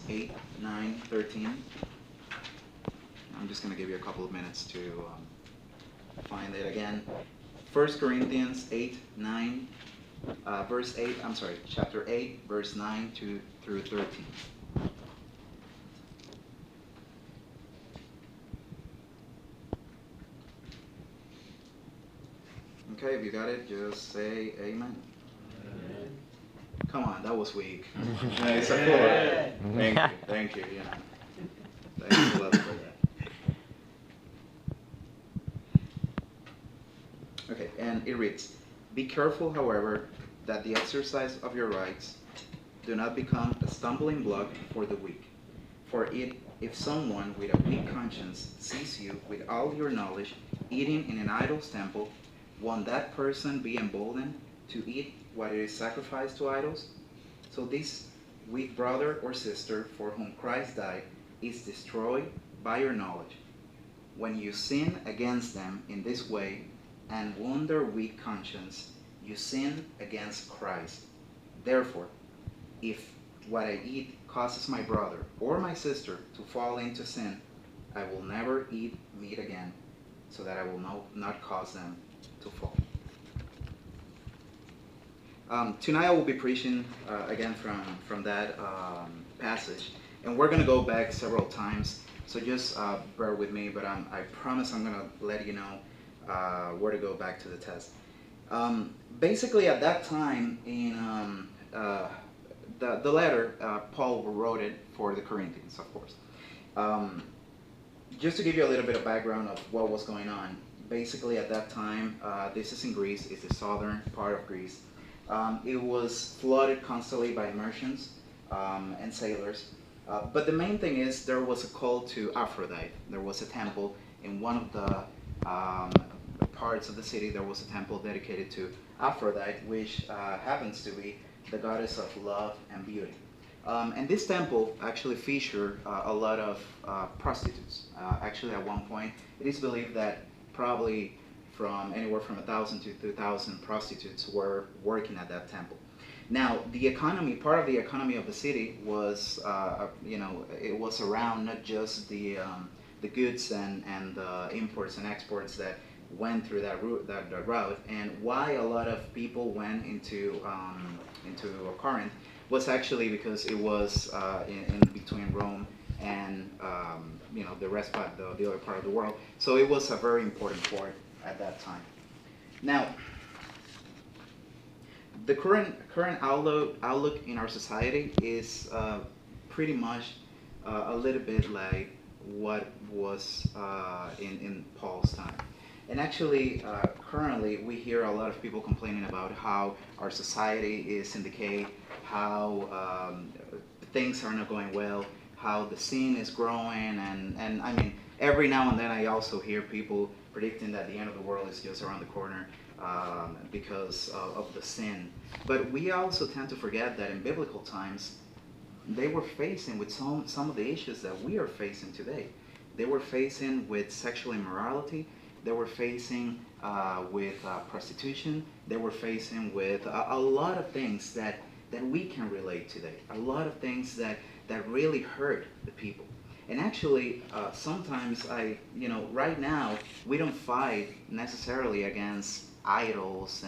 8, 9, 13. I'm just going to give you a couple of minutes to find it again. 1 Corinthians 8, 9, verse 8, I'm sorry, chapter 8, verse 9 through 13. Okay, if you got it, just say amen. Amen. Come on, that was weak. Nice, thank you, you know. Thank you a lot for that. Okay, and it reads, "Be careful, however, that the exercise of your rights do not become a stumbling block for the weak. For if someone with a weak conscience sees you with all your knowledge eating in an idol's temple, won't that person be emboldened to eat what is sacrificed to idols? So this weak brother or sister for whom Christ died is destroyed by your knowledge. When you sin against them in this way and wound their weak conscience, you sin against Christ. Therefore, if what I eat causes my brother or my sister to fall into sin, I will never eat meat again, so that I will not cause them to fall." Tonight I will be preaching again from that passage, and we're going to go back several times, so just bear with me, but I promise I'm going to let you know where to go back to the text. Basically, at that time, in the letter, Paul wrote it for the Corinthians, of course. Just to give you a little bit of background of what was going on, basically at that time, this is in Greece, it's the southern part of Greece. It was flooded constantly by merchants and sailors. But the main thing is there was a cult to Aphrodite. There was a temple in one of the parts of the city. There was a temple dedicated to Aphrodite, which happens to be the goddess of love and beauty. And this temple actually featured a lot of prostitutes. Actually, at one point, it is believed that probably from anywhere from 1,000 to 2,000 prostitutes were working at that temple. Now, the economy, part of the economy of the city was, it was around not just the goods and the imports and exports that went through that route, and why a lot of people went into Corinth was actually because it was in between Rome and the rest of the other part of the world. So it was a very important port at that time. Now, the current outlook in our society is pretty much a little bit like what was in Paul's time. And actually, currently, we hear a lot of people complaining about how our society is in decay, how things are not going well, how the sin is growing, and I mean, every now and then I also hear people predicting that the end of the world is just around the corner because of the sin. But we also tend to forget that in biblical times, they were facing with some of the issues that we are facing today. They were facing with sexual immorality. They were facing with prostitution. They were facing with a lot of things that we can relate today. A lot of things that really hurt the people. And actually, sometimes right now, we don't fight necessarily against idols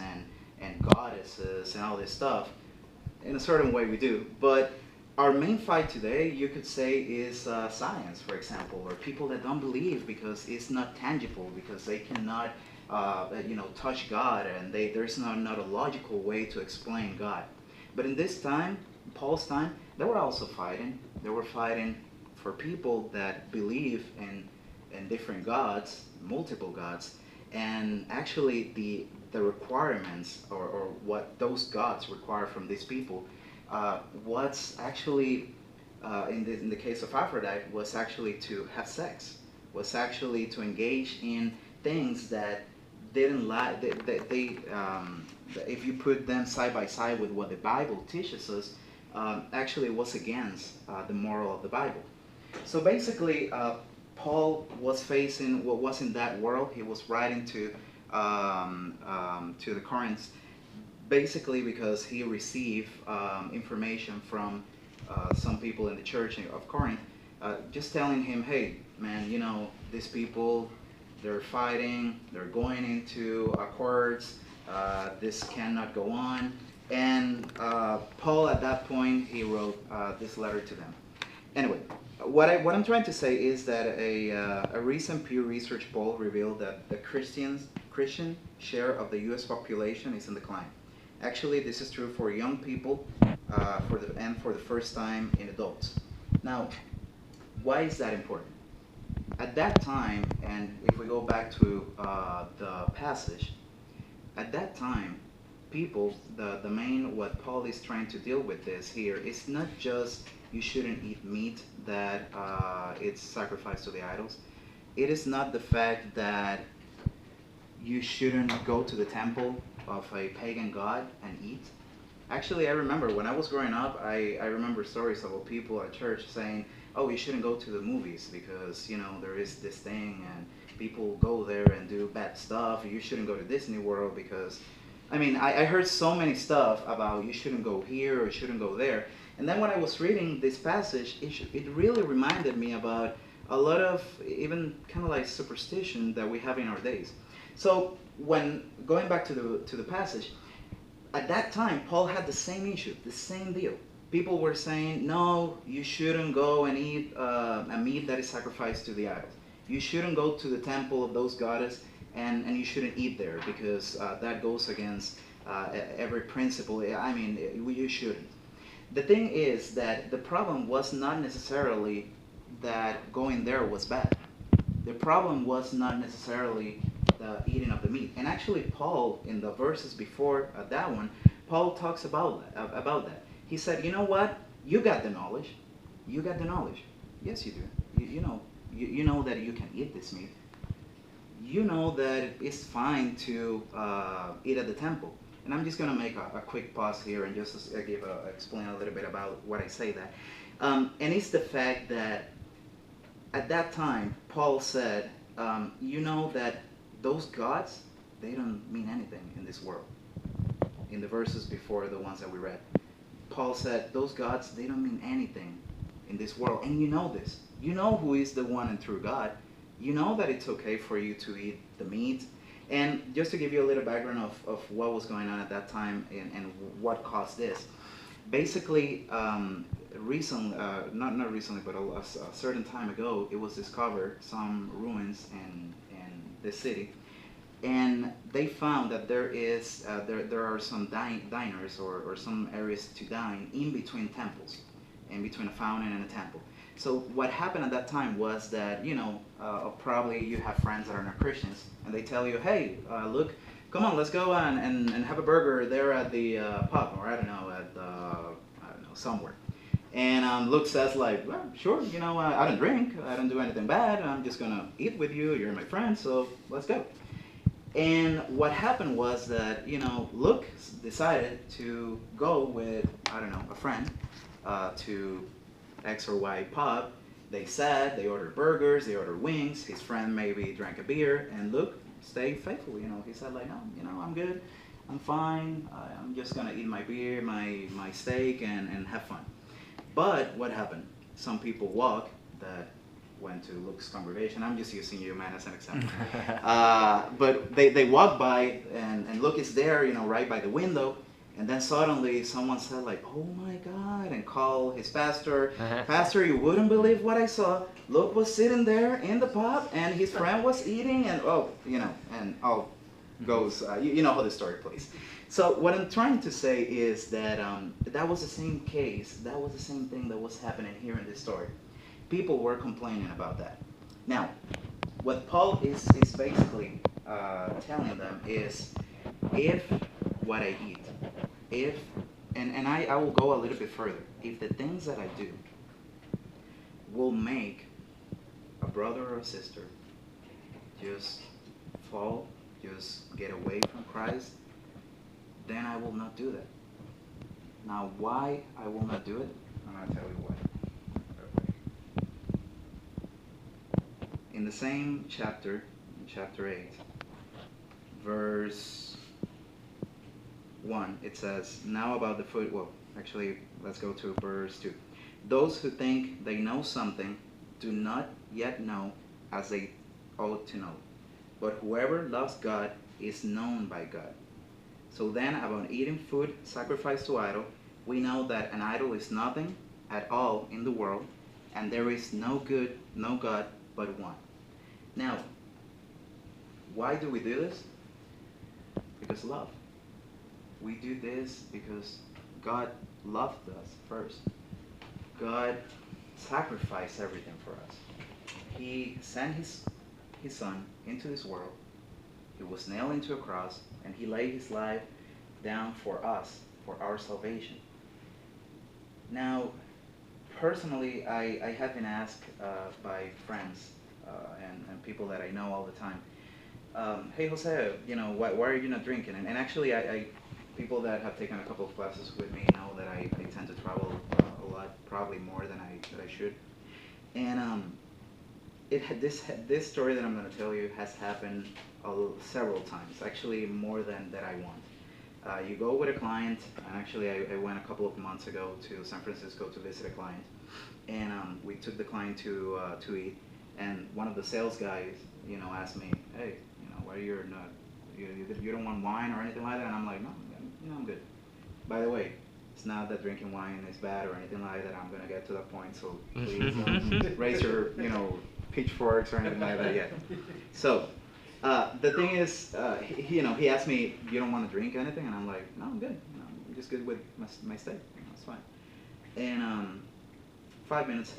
and goddesses and all this stuff. In a certain way we do. But our main fight today, you could say, is science, for example, or people that don't believe because it's not tangible, because they cannot, touch God, and there's not a logical way to explain God. But in this time, Paul's time, they were also fighting. They were fighting for people that believe in different gods, multiple gods, and actually the requirements or what those gods require from these people. What's actually, in the case of Aphrodite, was actually to have sex, was actually to engage in things that didn't lie. If you put them side by side with what the Bible teaches us, actually was against the moral of the Bible. So basically, Paul was facing what was in that world. He was writing to the Corinthians, basically because he received information from some people in the church of Corinth, just telling him, hey, man, these people, they're fighting, they're going into courts, this cannot go on. And Paul, at that point, he wrote this letter to them. Anyway, what I'm trying to say is that a recent Pew Research poll revealed that the Christian share of the U.S. population is in decline. Actually, this is true for young people, for the first time in adults. Now, why is that important? At that time, and if we go back to the passage, at that time, people, the main, what Paul is trying to deal with this here, is not just you shouldn't eat meat that it's sacrificed to the idols. It is not the fact that you shouldn't go to the temple of a pagan god and eat. Actually, I remember when I was growing up, I remember stories about people at church saying, oh, you shouldn't go to the movies because, there is this thing and people go there and do bad stuff. You shouldn't go to Disney World because, I heard so many stuff about you shouldn't go here or you shouldn't go there. And then when I was reading this passage, it really reminded me about a lot of even kind of like superstition that we have in our days. So when going back to the passage, at that time, Paul had the same issue, the same deal. People were saying, no, you shouldn't go and eat a meat that is sacrificed to the idols. You shouldn't go to the temple of those goddesses, and you shouldn't eat there because that goes against every principle. You shouldn't. The thing is that the problem was not necessarily that going there was bad. The problem was not necessarily the eating of the meat. And actually, Paul, in the verses before that one, Paul talks about that. He said, you know what? You got the knowledge. You got the knowledge. Yes, you do. You know that you can eat this meat. You know that it's fine to eat at the temple. And I'm just going to make a quick pause here and just explain a little bit about what I say that. And it's the fact that at that time, Paul said, you know that those gods, they don't mean anything in this world. In the verses before the ones that we read, Paul said, those gods, they don't mean anything in this world. And you know this. You know who is the one and true God. You know that it's okay for you to eat the meat. And just to give you a little background of what was going on at that time and what caused this. Basically, not recently, but a certain time ago, it was discovered some ruins in the city, and they found that there are some diners or some areas to dine in between temples, in between a fountain and a temple. So what happened at that time was that probably you have friends that are not Christians, and they tell you, hey, look, come on, let's go and have a burger there at the pub, or I don't know, somewhere. And Luke says like, well, sure, I don't drink, I don't do anything bad, I'm just gonna eat with you, you're my friend, so let's go. And what happened was that, Luke decided to go with, I don't know, a friend to X or Y pub. They sat, they ordered burgers, they ordered wings, his friend maybe drank a beer, and Luke stayed faithful, he said like, no, I'm good, I'm fine, I'm just gonna eat my beer, my steak, and have fun. But what happened? Some people that went to Luke's congregation. I'm just using you, man, as an example. But they walked by, and Luke is there, right by the window. And then suddenly someone said like, oh my God, and called his pastor. Pastor, you wouldn't believe what I saw. Luke was sitting there in the pub, and his friend was eating, and goes, you know how the story plays. So what I'm trying to say is that that was the same case, that was the same thing that was happening here in this story. People were complaining about that. Now, what Paul is basically telling them is, if what I eat, and I will go a little bit further, if the things that I do will make a brother or a sister just fall, just get away from Christ, then I will not do that. Now, why I will not do it, I'm going to tell you why. In the same chapter, in chapter 8, verse 1, it says, now about the food, well, actually, let's go to verse 2. Those who think they know something do not yet know as they ought to know. But whoever loves God is known by God. So then, about eating food sacrificed to idol, we know that an idol is nothing at all in the world, and there is no God but one. Now, why do we do this? Because love. We do this because God loved us first. God sacrificed everything for us. He sent his son into this world. He was nailed into a cross, and he laid his life down for us, for our salvation. Now, personally, I have been asked by friends and people that I know all the time, hey Jose, why are you not drinking? And actually, people that have taken a couple of classes with me know that I tend to travel a lot, probably more than I should. And this story that I'm going to tell you has happened several times, actually more than that I want. You go with a client, and actually I went a couple of months ago to San Francisco to visit a client, and we took the client to eat, and one of the sales guys, asked me, hey, why you're not, you don't want wine or anything like that? And I'm like, no, I'm good. By the way, it's not that drinking wine is bad or anything like that. I'm gonna get to that point, so please don't raise your, pitchforks or anything like that yet. So, the thing is, he asked me, you don't want to drink anything? And I'm like, no, I'm good. I'm just good with my steak. It's fine. And 5 minutes,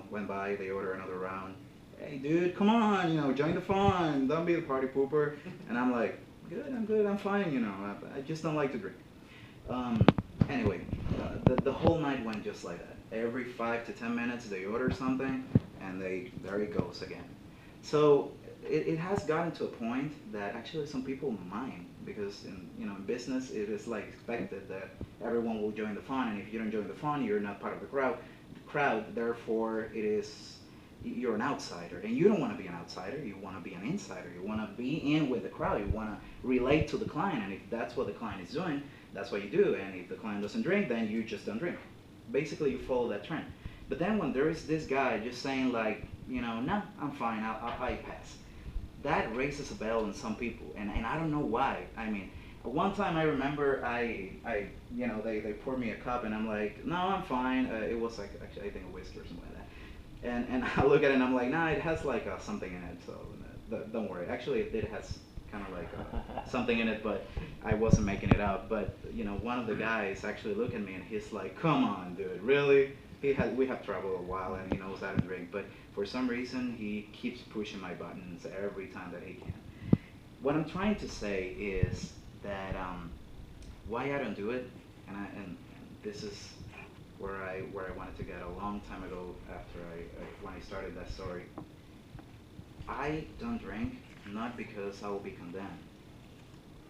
went by. They order another round. Hey, dude, come on, join the fun. Don't be the party pooper. And I'm like, I'm good. I'm fine. I just don't like to drink. Anyway, the whole night went just like that. Every 5 to 10 minutes, they order something, and there it goes again. So it has gotten to a point that actually some people mind, because in business it is like expected that everyone will join the fun, and if you don't join the fun, you're not part of the crowd. Therefore, you're an outsider, and you don't want to be an outsider. You want to be an insider. You want to be in with the crowd. You want to relate to the client, and if that's what the client is doing, that's what you do. And if the client doesn't drink, then you just don't drink. Basically, you follow that trend. But then when there is this guy just saying like, no, I'm fine, I'll pass, that raises a bell in some people, and I don't know why. I mean, one time I remember they poured me a cup, and I'm like, no, I'm fine. It was like, actually, I think a whiskey or something like that. And I look at it and I'm like, nah, it has like something in it, so don't worry. Actually, it has kind of like something in it, but I wasn't making it up. But one of the guys actually looked at me and he's like, come on, dude, really? We have traveled a while, and he knows I don't drink, but for some reason he keeps pushing my buttons every time that he can. What I'm trying to say is that why I don't do it, and this is where I wanted to get a long time ago after when I started that story. I don't drink not because I will be condemned.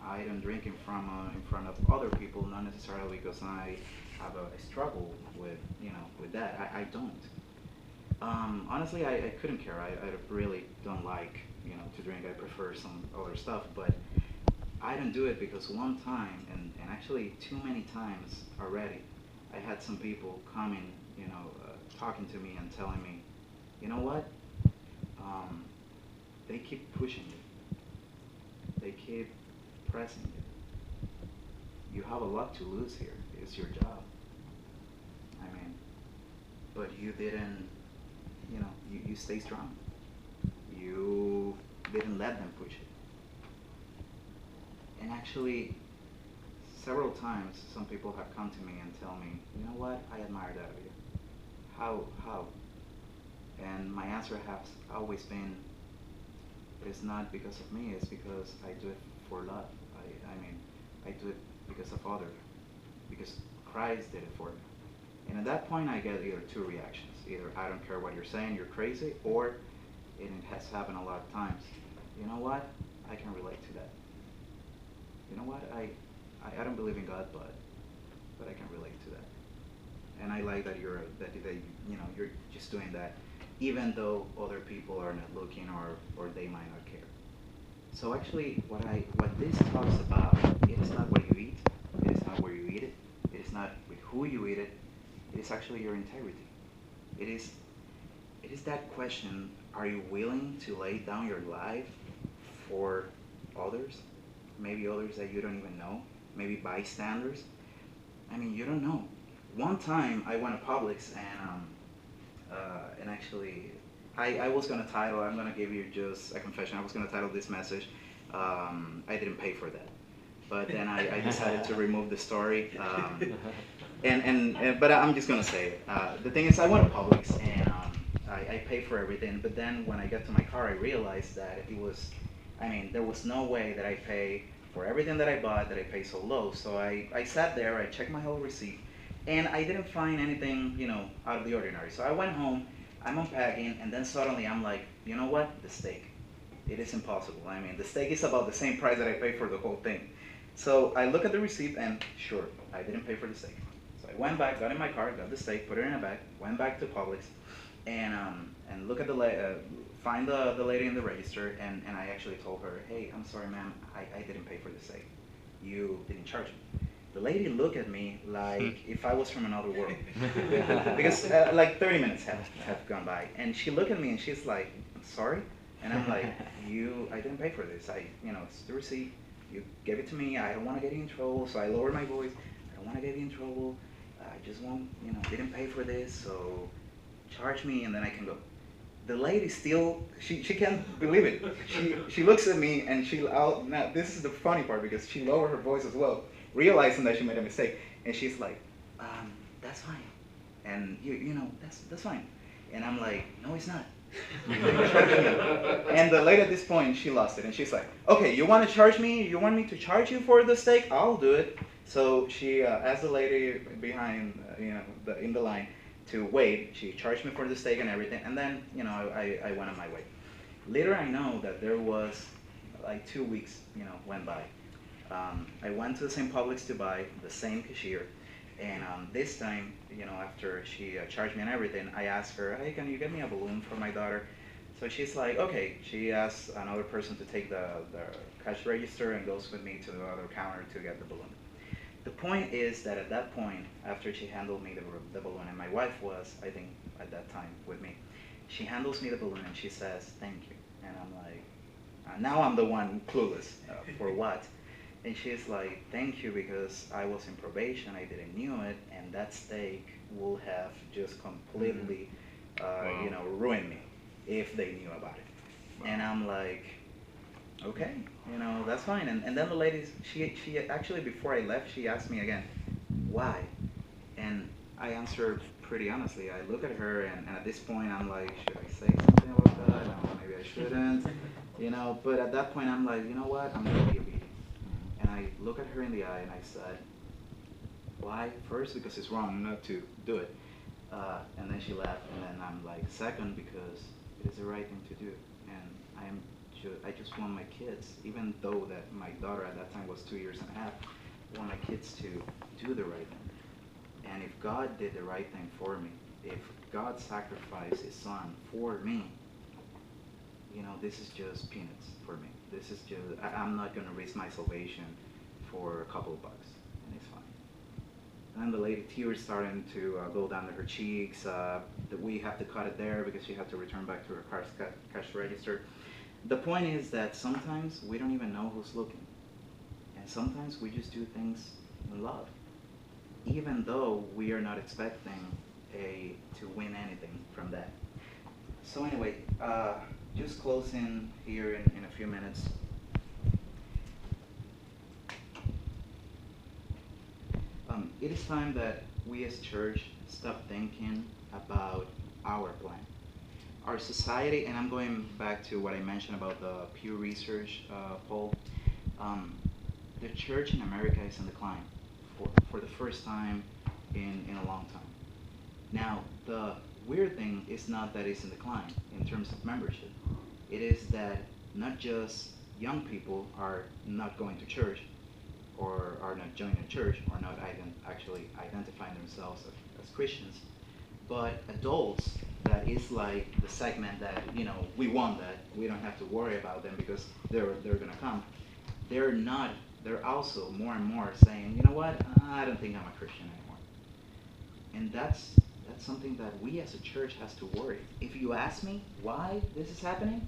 I don't drink in front of other people, not necessarily because I have a struggle with that. I don't. Honestly, I couldn't care. I really don't like to drink. I prefer some other stuff, but I don't do it because one time, and actually too many times already, I had some people coming, talking to me and telling me, you know what? They keep pushing you. They keep pressing you. You have a lot to lose here. It's your job. I mean, but you didn't, you stay strong. You didn't let them push it. And actually, several times, some people have come to me and tell me, you know what, I admire that of you. How? And my answer has always been, it's not because of me, it's because I do it for love. I do it because of others, because Christ did it for me. And at that point, I get either two reactions. Either I don't care what you're saying, you're crazy, or, and it has happened a lot of times, you know what, I can relate to that. You know what, I don't believe in God, but I can relate to that. And I like that you're just doing that, even though other people are not looking or they might not care. So actually, what this talks about, it is not what you eat, it is not where you eat it, it is not with who you eat it, it is actually your integrity. It is it is that question: are you willing to lay down your life for others? Maybe others that you don't even know. Maybe bystanders. I mean, you don't know. One time I went to Publix and actually I was gonna title. I'm gonna give you just a confession. I was gonna title this message. I didn't pay for that, but then I decided to remove the story. But I'm just gonna say it. The thing is, I went to Publix and I paid for everything. But then when I got to my car, I realized that it was, I mean, there was no way that I pay for everything that I bought that I pay so low. So I sat there, I checked my whole receipt, and I didn't find anything, out of the ordinary. So I went home, I'm unpacking, and then suddenly I'm like, you know what? The steak. It is impossible. I mean, the steak is about the same price that I paid for the whole thing. So I look at the receipt, and sure, I didn't pay for the steak. So I went back, got in my car, got the steak, put it in a bag, went back to Publix, and look at find the lady in the register, and I actually told her, hey, I'm sorry, ma'am, I didn't pay for the steak. You didn't charge me. The lady looked at me like if I was from another world, because like 30 minutes have gone by, and she looked at me and she's like, sorry, and I'm like, I didn't pay for this. It's the receipt. You gave it to me. I don't want to get you in trouble, so I lowered my voice. I don't want to get you in trouble. I just want, didn't pay for this, so charge me and then I can go. The lady still, she can't believe it. She looks at me and now this is the funny part because she lowered her voice as well, realizing that she made a mistake. And she's like, that's fine. And that's fine. And I'm like, no, it's not. And the lady at this point, she lost it, and she's like, "Okay, you want to charge me? You want me to charge you for the steak? I'll do it." So she asked the lady behind, in the line, to wait. She charged me for the steak and everything, and then, I went on my way. Later, I know that there was like 2 weeks, went by. I went to the same Publix to buy the same cashier, and this time, after she charged me and everything, I asked her, hey, can you get me a balloon for my daughter? So she's like, okay. She asked another person to take the cash register and goes with me to the other counter to get the balloon. The point is that at that point, after she handled me the balloon, and my wife was, I think, at that time with me, she handles me the balloon and she says, thank you. And I'm like, now I'm the one clueless. For what? And she's like, thank you because I was in probation, I didn't knew it, and that steak will have just completely, ruined me if they knew about it. Wow. And I'm like, okay, that's fine. And then the lady, she actually, before I left, she asked me again, why? And I answered pretty honestly. I look at her, and at this point, I'm like, should I say something about that? No, maybe I shouldn't, But at that point, I'm like, you know what? I'm gonna be obedient. And I look at her in the eye, and I said, why? First, because it's wrong not to do it. And then she laughed, and then I'm like, second, because it is the right thing to do. And I just want my kids, even though that my daughter at that time was 2 years and a half, I want my kids to do the right thing. And if God did the right thing for me, if God sacrificed his son for me, this is just peanuts for me. This is just, I'm not going to risk my salvation for a couple of bucks, and it's fine. And then the lady, tears starting to go down to her cheeks. That we have to cut it there because she had to return back to her cash register. The point is that sometimes we don't even know who's looking. And sometimes we just do things in love, even though we are not expecting to win anything from that. So anyway, just closing here in a few minutes. It is time that we as church stop thinking about our plan. Our society, and I'm going back to what I mentioned about the Pew Research poll, the church in America is in decline for the first time in a long time. Now, the weird thing is not that it's in decline in terms of membership. It is that not just young people are not going to church or are not joining a church or not actually identifying themselves as Christians, but adults, that is like the segment that, we want that. We don't have to worry about them because they're going to come. They're also more and more saying, you know what, I don't think I'm a Christian anymore. And that's That's something that we as a church has to worry. If you ask me why this is happening,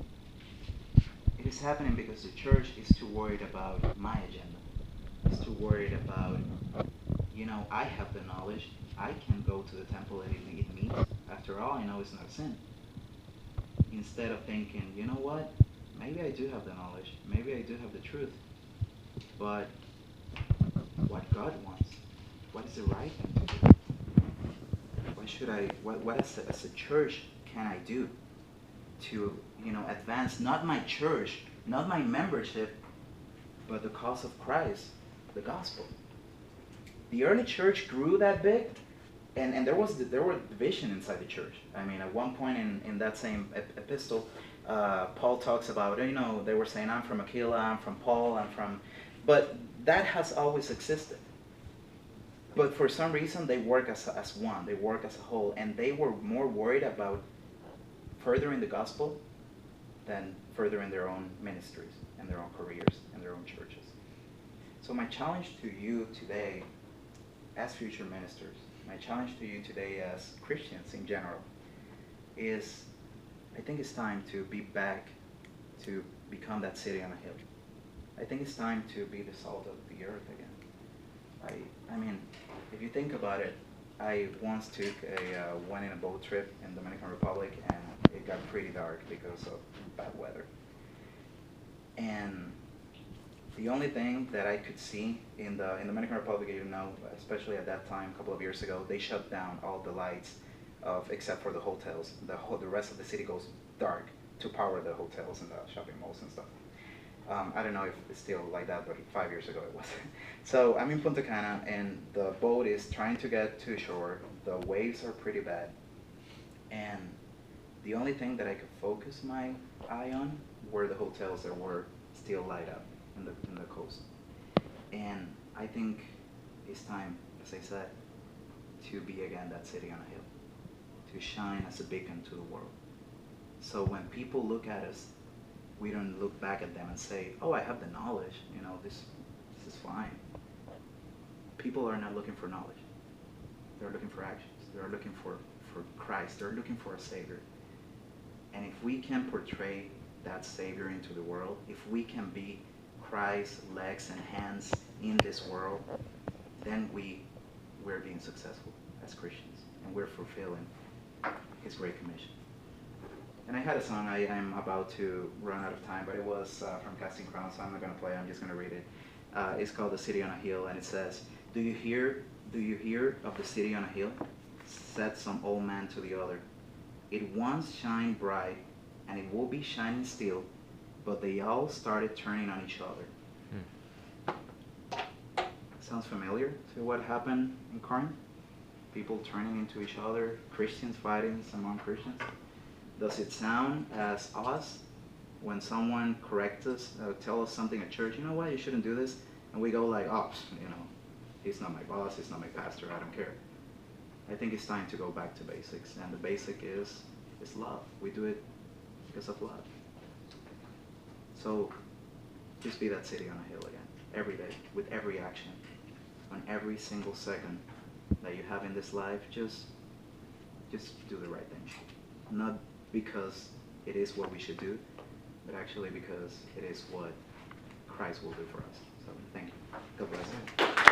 it is happening because the church is too worried about my agenda. It's too worried about, I have the knowledge. I can go to the temple and it meets. After all, I know it's not sin. Instead of thinking, you know what? Maybe I do have the knowledge. Maybe I do have the truth. But what God wants, what is the right thing to do? What should I, what as a church can I do to, advance not my church, not my membership, but the cause of Christ, the gospel. The early church grew that big, and there were division inside the church. I mean, at one point in that same epistle, Paul talks about, they were saying, I'm from Aquila, I'm from Paul, but that has always existed. But for some reason, they work as one, they work as a whole, and they were more worried about furthering the gospel than furthering their own ministries and their own careers and their own churches. So my challenge to you today, as future ministers, my challenge to you today as Christians in general, is I think it's time to be back to become that city on a hill. I think it's time to be the salt of the earth again. I mean, if you think about it, I once went in a boat trip in the Dominican Republic, and it got pretty dark because of bad weather. And the only thing that I could see in the Dominican Republic, especially at that time, a couple of years ago, they shut down all the lights except for the hotels. The rest of the city goes dark to power the hotels and the shopping malls and stuff. I don't know if it's still like that, but 5 years ago it was. So I'm in Punta Cana, and the boat is trying to get to shore. The waves are pretty bad. And the only thing that I could focus my eye on were the hotels that were still light up in the coast. And I think it's time, as I said, to be again that city on a hill, to shine as a beacon to the world. So when people look at us, we don't look back at them and say, oh, I have the knowledge, this is fine. People are not looking for knowledge. They're looking for actions. They're looking for Christ. They're looking for a Savior. And if we can portray that Savior into the world, if we can be Christ's legs and hands in this world, then we're being successful as Christians, and we're fulfilling His Great Commission. And I had a song, I'm about to run out of time, but it was from Casting Crowns, so I'm not going to play it, I'm just going to read it. It's called The City on a Hill, and it says, Do you hear of the city on a hill? Said some old man to the other. It once shined bright, and it will be shining still, but they all started turning on each other. Sounds familiar to what happened in Corinth? People turning into each other, Christians fighting among Christians. Does it sound as us when someone corrects us, tell us something at church, you know what, you shouldn't do this, and we go like, oh, he's not my boss, he's not my pastor, I don't care. I think it's time to go back to basics, and the basic is love. We do it because of love. So just be that city on a hill again, every day, with every action, on every single second that you have in this life. Just do the right thing. Not because it is what we should do, but actually because it is what Christ will do for us. So thank you. God bless you.